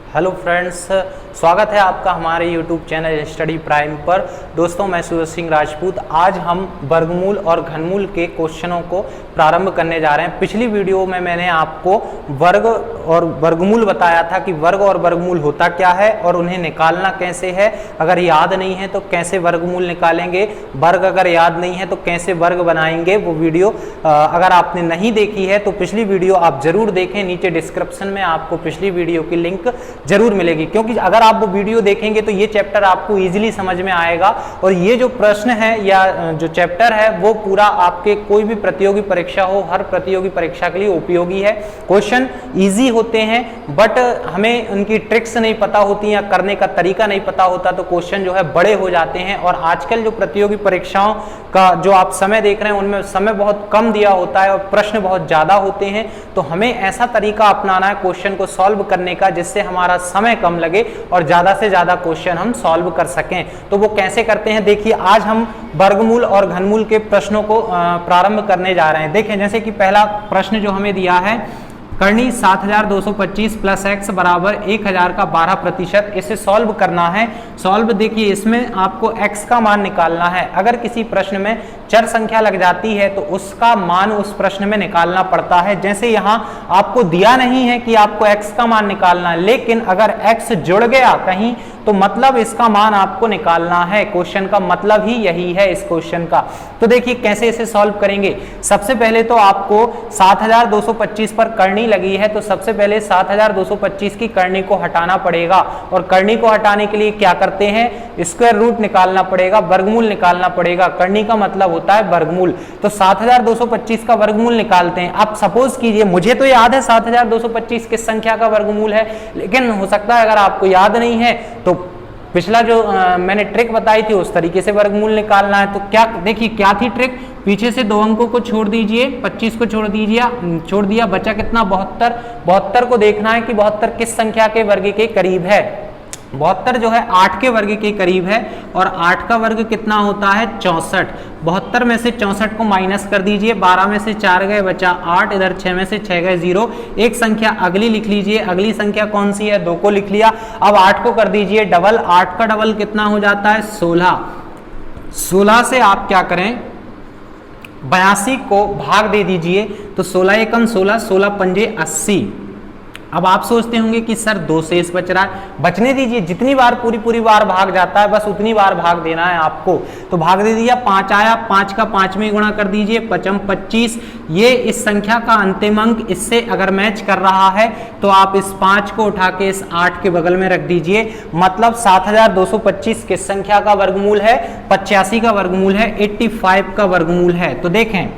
Hello friends, स्वागत है आपका हमारे यूट्यूब चैनल स्टडी प्राइम पर। दोस्तों, मैं सूरज सिंह राजपूत। आज हम वर्गमूल और घनमूल के क्वेश्चनों को प्रारंभ करने जा रहे हैं। पिछली वीडियो में मैंने आपको वर्ग और वर्गमूल बताया था कि वर्ग और वर्गमूल होता क्या है और उन्हें निकालना कैसे है। अगर याद नहीं है तो कैसे वर्गमूल निकालेंगे, वर्ग अगर याद नहीं है तो कैसे वर्ग बनाएंगे, वो वीडियो अगर आपने नहीं देखी है तो पिछली वीडियो आप जरूर देखें। नीचे डिस्क्रिप्शन में आपको पिछली वीडियो की लिंक जरूर मिलेगी, क्योंकि अगर आप वो वीडियो देखेंगे तो ये चैप्टर आपको इजीली समझ में आएगा। और ये जो प्रश्न है या जो चैप्टर है वो पूरा आपके कोई भी प्रतियोगी परीक्षा हो, हर प्रतियोगी परीक्षा के लिए उपयोगी है। क्वेश्चन इजी होते हैं, बट हमें उनकी ट्रिक्स नहीं पता होती या करने का तरीका नहीं पता होता तो क्वेश्चन जो है बड़े हो जाते हैं। और आजकल जो प्रतियोगी परीक्षाओं का जो आप समय देख रहे हैं उनमें समय बहुत कम दिया होता है और प्रश्न बहुत ज्यादा होते हैं। तो हमें ऐसा तरीका अपनाना है क्वेश्चन को सॉल्व करने का जिससे हमारा समय कम लगे और ज्यादा से ज्यादा क्वेश्चन हम सॉल्व कर सकें। तो वो कैसे करते हैं, देखिए आज हम वर्गमूल और घनमूल के प्रश्नों को प्रारंभ करने जा रहे हैं। देखें, जैसे कि पहला प्रश्न जो हमें दिया है, करनी 7225 प्लस एक्स बराबर 1000 का 12%। इसे सॉल्व करना है। सॉल्व देखिए, इसमें आपको एक्स का मान निकालना है। अगर किसी प्रश्न में चर संख्या लग जाती है तो उसका मान उस प्रश्न में निकालना पड़ता है। जैसे यहाँ आपको दिया नहीं है कि आपको एक्स का मान निकालना है, लेकिन अगर एक्स जुड़ गया कहीं तो मतलब इसका मान आपको निकालना है। क्वेश्चन का मतलब ही यही है इस क्वेश्चन का। तो देखिए कैसे इसे सॉल्व करेंगे। सबसे पहले तो आपको 7225 पर करनी लगी है, तो सबसे पहले 7225 की करनी को हटाना पड़ेगा। और करनी को हटाने के लिए क्या करते हैं, स्क्वायर रूट निकालना पड़ेगा, वर्गमूल निकालना पड़ेगा। करनी का मतलब होता है वर्गमूल। तो 7225 का वर्गमूल निकालते हैं। अब सपोज कीजिए, मुझे तो याद है 7225 किस संख्या का वर्गमूल है, लेकिन हो सकता है अगर आपको याद नहीं है तो पिछला जो मैंने ट्रिक बताई थी उस तरीके से वर्गमूल निकालना है। तो क्या देखिए क्या थी ट्रिक, पीछे से 2 अंकों को छोड़ दीजिए, 25 को छोड़ दिया, बचा कितना 72। 72 को देखना है कि 72 किस संख्या के वर्ग के करीब है। 72 जो है 8 के वर्ग के करीब है और 8 का वर्ग कितना होता है 64। 72 में से 64 को माइनस कर दीजिए, 12 में से 4 गए बचा 8, इधर 6 में से 6 गए 0। एक संख्या अगली लिख लीजिए, अगली संख्या कौन सी है, 2 को लिख लिया। अब 8 को कर दीजिए डबल, 8 का डबल कितना हो जाता है 16। 16 से आप क्या करें, 82 को भाग दे दीजिए, तो 16 एकम 16, 16 पंजे 80। अब आप सोचते होंगे कि सर 2 शेष बच रहा है, बचने दीजिए। जितनी बार पूरी बार भाग जाता है बस उतनी बार भाग देना है आपको। तो भाग दे दिया, 5 आया, 5 का 5 में गुणा कर दीजिए, 5 25। ये इस संख्या का अंतिम अंक इससे अगर मैच कर रहा है तो आप इस 5 को उठा के इस 8 के बगल में रख दीजिए। मतलब 7225 किस संख्या का वर्गमूल है, 85 का वर्गमूल है, 85 का वर्गमूल है। तो देखें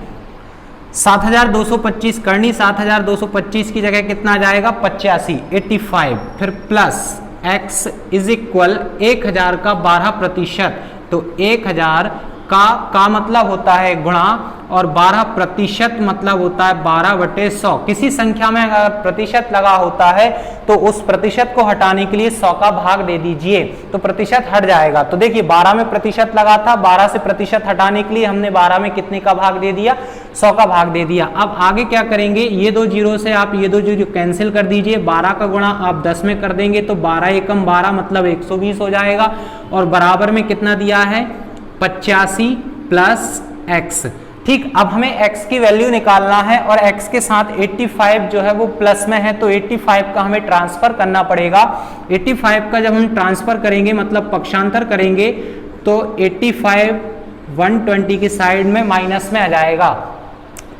7225 करनी 7225 की जगह कितना आ जाएगा 85, 85। फिर प्लस x इज इक्वल 1000 का 12%। तो 1000 का मतलब होता है गुणा और 12% मतलब होता है 12/100। किसी संख्या में अगर प्रतिशत लगा होता है तो उस प्रतिशत को हटाने के लिए 100 का भाग दे दीजिए तो प्रतिशत हट जाएगा। तो देखिए 12 में प्रतिशत लगा था, 12 से प्रतिशत हटाने के लिए हमने 12 में कितने का भाग दे दिया, 100 का भाग दे दिया। अब आगे क्या करेंगे, ये 2 जीरो से आप ये 2 जीरो कैंसिल कर दीजिए, 12 का गुणा आप 10 में कर देंगे तो 12 एकम 12 मतलब 120 हो जाएगा। और बराबर में कितना दिया है 85 प्लस x। ठीक, अब हमें x की वैल्यू निकालना है और x के साथ 85 जो है वो प्लस में है, तो 85 का हमें ट्रांसफर करना पड़ेगा। 85 का जब हम ट्रांसफर करेंगे मतलब पक्षांतर करेंगे तो 85 120 की साइड में माइनस में आ जाएगा।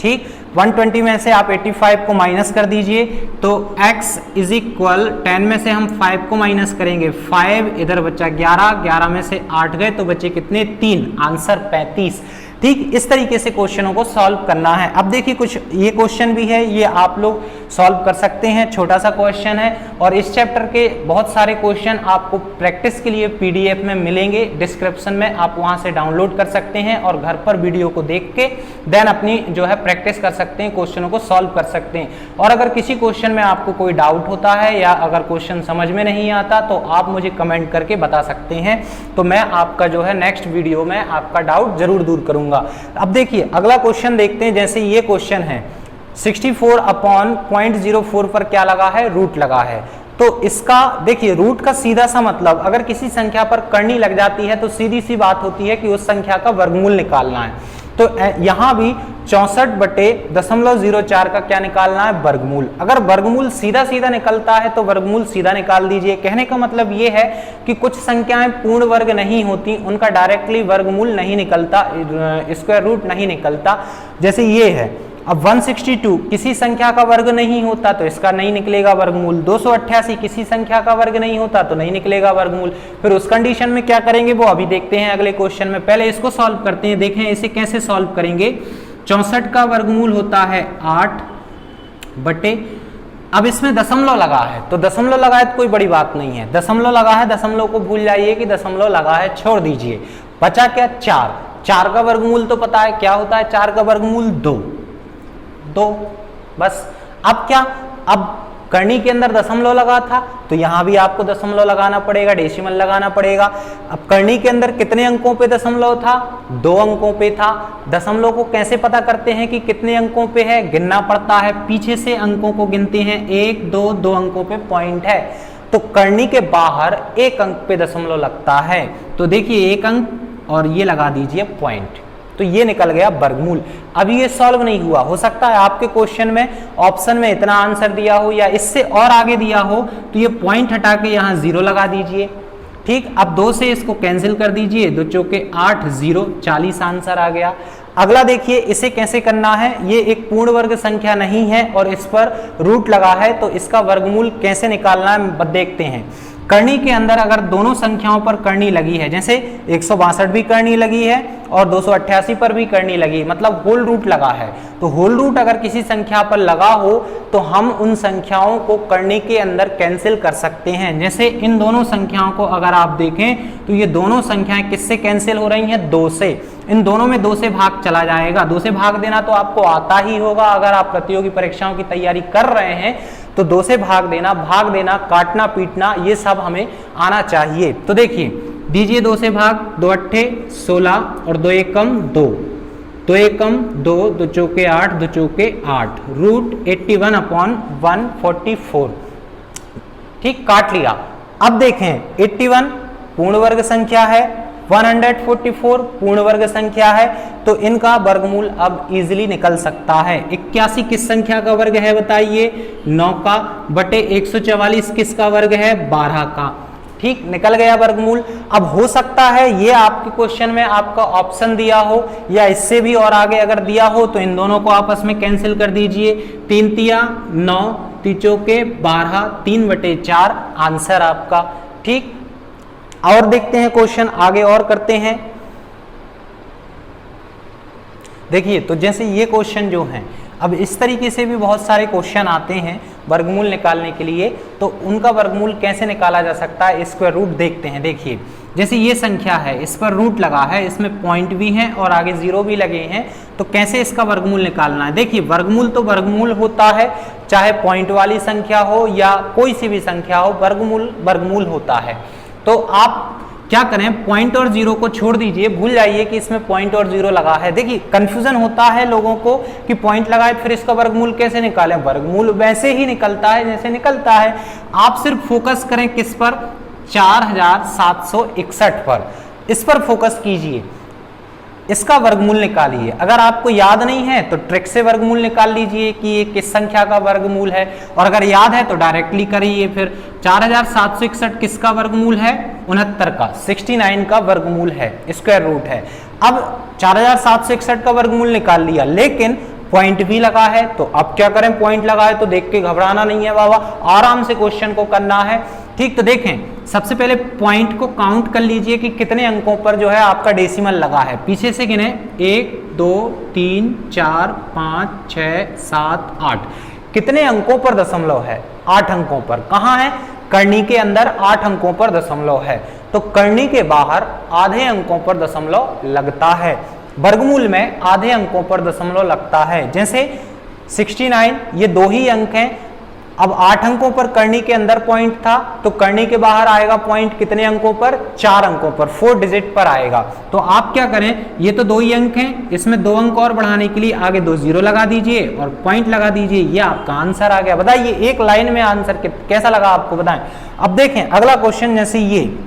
ठीक, 120 में से आप 85 को माइनस कर दीजिए तो x इज इक्वल 10 में से हम 5 को माइनस करेंगे, 5 इधर बचा 11, 11 में से 8 गए तो बचे कितने 3, आंसर 35। ठीक, इस तरीके से क्वेश्चनों को सॉल्व करना है। अब देखिए कुछ ये क्वेश्चन भी है, ये आप लोग सॉल्व कर सकते हैं, छोटा सा क्वेश्चन है। और इस चैप्टर के बहुत सारे क्वेश्चन आपको प्रैक्टिस के लिए PDF में मिलेंगे डिस्क्रिप्शन में, आप वहां से डाउनलोड कर सकते हैं और घर पर वीडियो को देख के देन अपनी जो है प्रैक्टिस कर सकते हैं, क्वेश्चनों को सॉल्व कर सकते हैं। और अगर किसी क्वेश्चन में आपको कोई डाउट होता है या अगर क्वेश्चन समझ में नहीं आता तो आप मुझे कमेंट करके बता सकते हैं, तो मैं आपका जो है नेक्स्ट वीडियो में आपका डाउट जरूर दूर करूंगा। अब देखिए अगला क्वेश्चन देखते हैं। जैसे ये क्वेश्चन है 64/0.04 पर क्या लगा है, रूट लगा है। तो इसका देखिए रूट का सीधा सा मतलब, अगर किसी संख्या पर करनी लग जाती है तो सीधी सी बात होती है कि उस संख्या का वर्गमूल निकालना है। तो यहां भी 64/004 का क्या निकालना है, वर्गमूल। अगर वर्गमूल सीधा सीधा निकलता है तो वर्गमूल सीधा निकाल दीजिए। कहने का मतलब ये है कि कुछ संख्याएं पूर्ण वर्ग नहीं होती, उनका डायरेक्टली वर्गमूल नहीं निकलता, स्क्वायर रूट नहीं निकलता। जैसे ये है, अब 162 किसी संख्या का वर्ग नहीं होता तो इसका नहीं निकलेगा वर्गमूल। 288 किसी संख्या का वर्ग नहीं होता तो नहीं निकलेगा वर्गमूल। फिर उस कंडीशन में क्या करेंगे वो अभी देखते हैं अगले क्वेश्चन में। पहले इसको सॉल्व करते हैं, देखें इसे कैसे सॉल्व करेंगे। 64 का वर्गमूल होता है 8 बटे, अब इसमें दशमलव लगा है तो दशमलव लगा है तो कोई बड़ी बात नहीं है, दशमलव लगा है, दशमलव को भूल जाइए कि दशमलव लगा है, छोड़ दीजिए। बचा क्या, 4। 4 का वर्गमूल तो पता है क्या होता है, 4 का वर्गमूल 2 बस। अब क्या, अब करनी के अंदर दशमलव लगा था तो यहां भी आपको दशमलव लगाना पड़ेगा, डेसिमल लगाना पड़ेगा। अब करनी के अंदर कितने अंकों पे दशमलव था, 2 अंकों पे था। दशमलव को कैसे पता करते हैं कि कितने अंकों पे है, गिनना पड़ता है, पीछे से अंकों को गिनते हैं, 1 2 अंकों पे पॉइंट है। तो करनी के बाहर 1 अंक पे दशमलव लगता है, तो देखिए 1 अंक और ये लगा दीजिए पॉइंट, तो ये निकल गया वर्गमूल। अभी ये सॉल्व नहीं हुआ, हो सकता है आपके क्वेश्चन में ऑप्शन में इतना आंसर दिया हो या इससे और आगे दिया हो, तो ये पॉइंट हटा के यहाँ 0 लगा दीजिए। ठीक, अब 2 से इसको कैंसिल कर दीजिए, 2 चौके 8, 0, 40 आंसर आ गया। अगला देखिए इसे कैसे करना है, ये एक पूर्ण वर्ग संख्या नहीं है और इस पर रूट लगा है, तो इसका वर्गमूल कैसे निकालना है देखते हैं। करनी के अंदर अगर दोनों संख्याओं पर करनी लगी है, जैसे 162 भी करनी लगी है और 288 पर भी करनी लगी, मतलब होल रूट लगा है, तो होल रूट अगर किसी संख्या पर लगा हो तो हम उन संख्याओं को करनी के अंदर कैंसिल कर सकते हैं। जैसे इन दोनों संख्याओं को अगर आप देखें तो ये दोनों संख्याएं किससे कैंसिल हो रही हैं, 2 से। इन दोनों में 2 से भाग चला जाएगा, 2 से भाग देना तो आपको आता ही होगा, अगर आप प्रतियोगी परीक्षाओं की तैयारी कर रहे हैं तो 2 से भाग देना, काटना पीटना, ये सब हमें आना चाहिए। तो देखिए दीजिए 2 से भाग, 2 अट्ठे 16 और 2 एकम 2, 2 एकम 2, 2 चौके 8, 2 चौके 8, रूट 81/144। ठीक, काट लिया। अब देखें 81 पूर्ण वर्ग संख्या है, 144 पूर्ण वर्ग संख्या है, तो इनका वर्गमूल अब इजीली निकल सकता है। 81 किस संख्या का वर्ग है बताइए, 9 का, बटे 144 किसका वर्ग है, 12 का। ठीक, निकल गया वर्गमूल। अब हो सकता है ये आपके क्वेश्चन में आपका ऑप्शन दिया हो या इससे भी और आगे अगर दिया हो तो इन दोनों को आपस में कैंसिल कर दीजिए, 3 तिया 9, 3 चौके 12, 3/4 आंसर आपका। ठीक, और देखते हैं क्वेश्चन आगे और करते हैं। देखिए तो जैसे ये क्वेश्चन जो हैं, अब इस तरीके से भी बहुत सारे क्वेश्चन आते हैं वर्गमूल निकालने के लिए, तो उनका वर्गमूल कैसे निकाला जा सकता है, स्क्वायर रूट देखते हैं। देखिए जैसे ये संख्या है, इस पर रूट लगा है, इसमें पॉइंट भी है और आगे 0 भी लगे हैं, तो कैसे इसका वर्गमूल निकालना है। देखिए वर्गमूल तो वर्गमूल होता है, चाहे पॉइंट वाली संख्या हो या कोई सी भी संख्या हो, वर्गमूल होता है। तो आप क्या करें, पॉइंट और 0 को छोड़ दीजिए, भूल जाइए कि इसमें पॉइंट और 0 लगा है। देखिए कंफ्यूजन होता है लोगों को कि पॉइंट लगाए फिर इसका वर्गमूल कैसे निकालें। वर्गमूल वैसे ही निकलता है जैसे निकलता है, आप सिर्फ फोकस करें किस पर, 4761 पर, इस पर फोकस कीजिए, इसका वर्गमूल निकालिए। अगर आपको याद नहीं है तो ट्रिक से वर्गमूल निकाल लीजिए कि ये किस संख्या का वर्गमूल है, और अगर याद है तो डायरेक्टली करिए। फिर 4761 किसका वर्गमूल है, 69 का, 69 का वर्गमूल है, स्क्वायर रूट है। अब 4761 का वर्गमूल निकाल लिया, लेकिन पॉइंट भी लगा है, तो अब क्या करें, पॉइंट लगा है तो देख के घबराना नहीं है बाबा, आराम से क्वेश्चन को करना है। ठीक, तो देखें सबसे पहले पॉइंट को काउंट कर लीजिए कि कितने अंकों पर जो है आपका डेसिमल लगा है, पीछे से गिने, 1 2 3 4 5 6 7 8, कितने अंकों पर दशमलव है, 8 अंकों पर। कहाँ है, करनी के अंदर 8 अंकों पर दशमलव है, तो करनी के बाहर आधे अंकों पर दशमलव लगता है, वर्गमूल में आधे अंकों पर दशमलव लगता है। जैसे 69 ये 2 ही अंक हैं, अब 8 अंकों पर करनी के अंदर पॉइंट था, तो करनी के बाहर आएगा पॉइंट कितने अंकों पर, 4 अंकों पर, 4 डिजिट पर आएगा। तो आप क्या करें, ये तो 2 ही अंक हैं, इसमें 2 अंक और बढ़ाने के लिए आगे 2 जीरो लगा दीजिए और पॉइंट लगा दीजिए, ये आपका आंसर आ गया। बताइए एक लाइन में आंसर कैसा लगा आपको, बताएं। अब देखें अगला क्वेश्चन, जैसे ये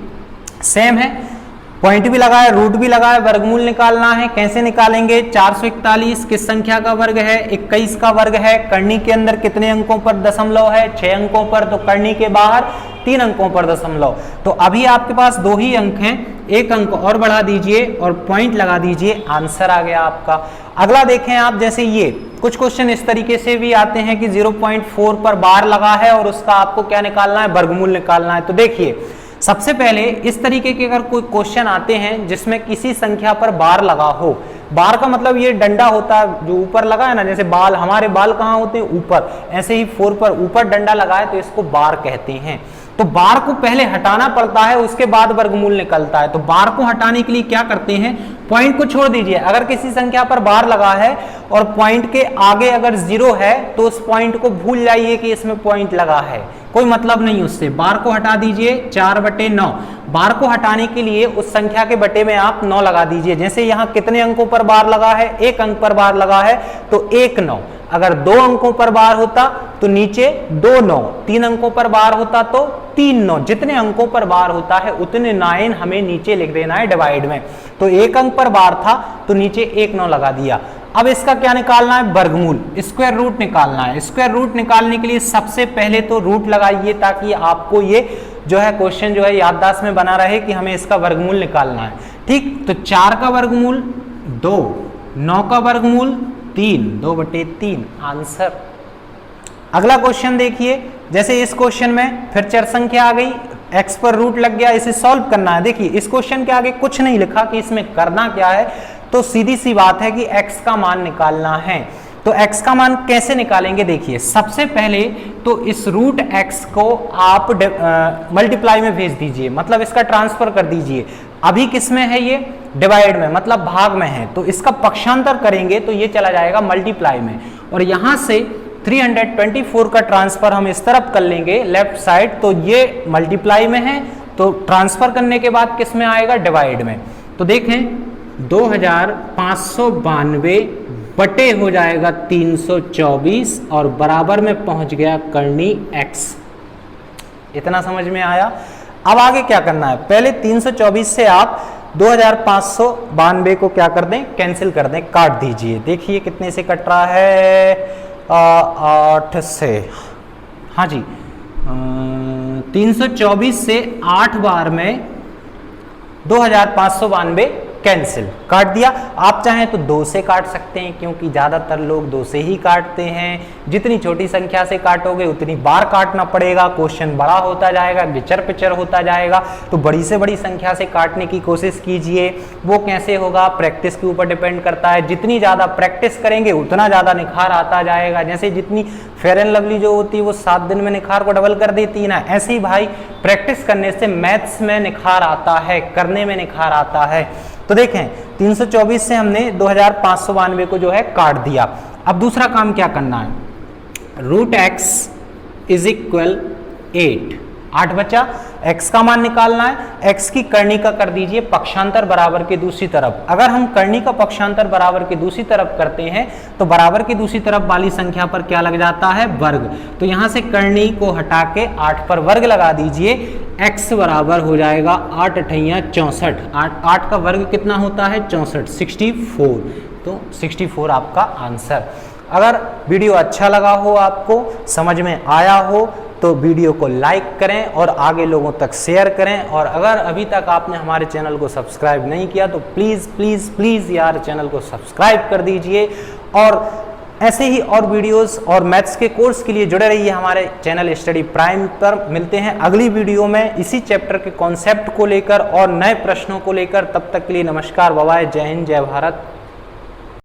सेम है, पॉइंट भी लगा है, रूट भी लगा है, वर्गमूल निकालना है। कैसे निकालेंगे, 441 किस संख्या का वर्ग है, 21 का वर्ग है। करनी के अंदर कितने अंकों पर दशमलव है, 6 अंकों पर, तो करनी के बाहर 3 अंकों पर दशमलव। तो अभी आपके पास 2 ही अंक हैं, 1 अंक और बढ़ा दीजिए और पॉइंट लगा दीजिए, आंसर आ गया आपका। अगला देखें आप, जैसे ये कुछ क्वेश्चन इस तरीके से भी आते हैं कि 0.4 पर बार लगा है और उसका आपको क्या निकालना है, वर्गमूल निकालना है। तो देखिए सबसे पहले इस तरीके के अगर कोई क्वेश्चन आते हैं जिसमें किसी संख्या पर बार लगा हो, बार का मतलब ये डंडा होता है जो ऊपर लगा है ना, जैसे बाल, हमारे बाल कहाँ होते हैं, ऊपर, ऐसे ही 4 पर ऊपर डंडा लगा है तो इसको बार कहते हैं। तो बार को पहले हटाना पड़ता है, उसके बाद वर्गमूल निकलता है। तो बार को हटाने के लिए क्या करते हैं, पॉइंट को छोड़ दीजिए। अगर किसी संख्या पर बार लगा है और पॉइंट के आगे अगर 0 है तो उस पॉइंट को भूल जाइए कि इसमें पॉइंट लगा है, कोई मतलब नहीं उससे। बार को हटा दीजिए, 4/9। बार को हटाने के लिए उस संख्या के बटे में आप 9 लगा दीजिए। जैसे यहाँ कितने अंकों पर बार लगा है, 1 अंक पर बार लगा है तो 1 9। अगर 2 अंकों पर बार होता तो नीचे 2 9, 3 अंकों पर बार होता तो 3 9। जितने अंकों पर बार होता है उतने 9 हमें नीचे लिख देना है डिवाइड में। तो 1 अंक पर बार था तो नीचे 1 9 लगा दिया। अब इसका क्या निकालना है, वर्गमूल, स्क्वायर रूट निकालना है। स्क्वायर रूट निकालने के लिए सबसे पहले तो रूट लगाइए ताकि आपको ये जो है क्वेश्चन जो है याददाश्त में बना रहे कि हमें इसका वर्गमूल निकालना है। ठीक, तो 4 का वर्गमूल 2, 9 का वर्गमूल 3, 2/3 आंसर। अगला क्वेश्चन देखिए, जैसे इस क्वेश्चन में फिर चर संख्या आ गई, x पर रूट लग गया, इसे सॉल्व करना है। देखिए इस क्वेश्चन के आगे कुछ नहीं लिखा कि इसमें करना क्या है, तो सीधी सी बात है कि x का मान निकालना है। तो x का मान कैसे निकालेंगे, देखिए सबसे पहले तो इस रूट x को आप मल्टीप्लाई में भेज दीजिए, मतलब इसका ट्रांसफर कर दीजिए। अभी किस में है, ये डिवाइड में, मतलब भाग में है, तो इसका पक्षांतर करेंगे तो ये चला जाएगा मल्टीप्लाई में। और यहां से 324 का ट्रांसफर हम इस तरफ कर लेंगे लेफ्ट साइड, तो ये मल्टीप्लाई में है, तो ट्रांसफर करने के बाद किस में आएगा, डिवाइड में। तो देखें 2592 बटे हो जाएगा 324 और बराबर में पहुंच गया करनी x। इतना समझ में आया। अब आगे क्या करना है, पहले 324 से आप 2592 को क्या कर दें, कैंसिल कर दें, काट दीजिए। देखिए कितने से कट रहा है, 8 से, हाँ जी, 324 से 8 बार में 2592 कैंसिल, काट दिया। आप चाहें तो 2 से काट सकते हैं, क्योंकि ज्यादातर लोग 2 से ही काटते हैं। जितनी छोटी संख्या से काटोगे उतनी बार काटना पड़ेगा, क्वेश्चन बड़ा होता जाएगा, गिचर पिचर होता जाएगा। तो बड़ी से बड़ी संख्या से काटने की कोशिश कीजिए। वो कैसे होगा, प्रैक्टिस के ऊपर डिपेंड करता है। जितनी ज्यादा प्रैक्टिस करेंगे उतना ज्यादा निखार आता जाएगा। जैसे जितनी फेयर एंड लवली जो होती है वो 7 दिन में निखार को डबल कर देती है ना, ऐसे ही भाई प्रैक्टिस करने से मैथ्स में निखार आता है, करने में निखार आता है। तो देखें 324 से हमने 2592 को जो है काट दिया। अब दूसरा काम क्या करना है, रूट x इज इक्वल 8 बचा, x का मान निकालना है। x की करनी का कर दीजिए पक्षांतर बराबर के दूसरी तरफ। अगर हम करनी का पक्षांतर बराबर के दूसरी तरफ करते हैं तो बराबर की दूसरी तरफ वाली संख्या पर क्या लग जाता है, वर्ग। तो यहां से करनी को हटा के 8 पर वर्ग लगा दीजिए, x बराबर हो जाएगा 8 अठैया 64। 8 का वर्ग कितना होता है, 64, 64। तो 64 आपका आंसर। अगर वीडियो अच्छा लगा हो, आपको समझ में आया हो, तो वीडियो को लाइक करें और आगे लोगों तक शेयर करें। और अगर अभी तक आपने हमारे चैनल को सब्सक्राइब नहीं किया तो प्लीज़ प्लीज़ प्लीज़ यार चैनल को सब्सक्राइब कर दीजिए। और ऐसे ही और वीडियोस और मैथ्स के कोर्स के लिए जुड़े रहिए हमारे चैनल स्टडी प्राइम पर। मिलते हैं अगली वीडियो में इसी चैप्टर के कॉन्सेप्ट को लेकर और नए प्रश्नों को लेकर। तब तक के लिए नमस्कार, बाय बाय, जय हिंद, जय भारत।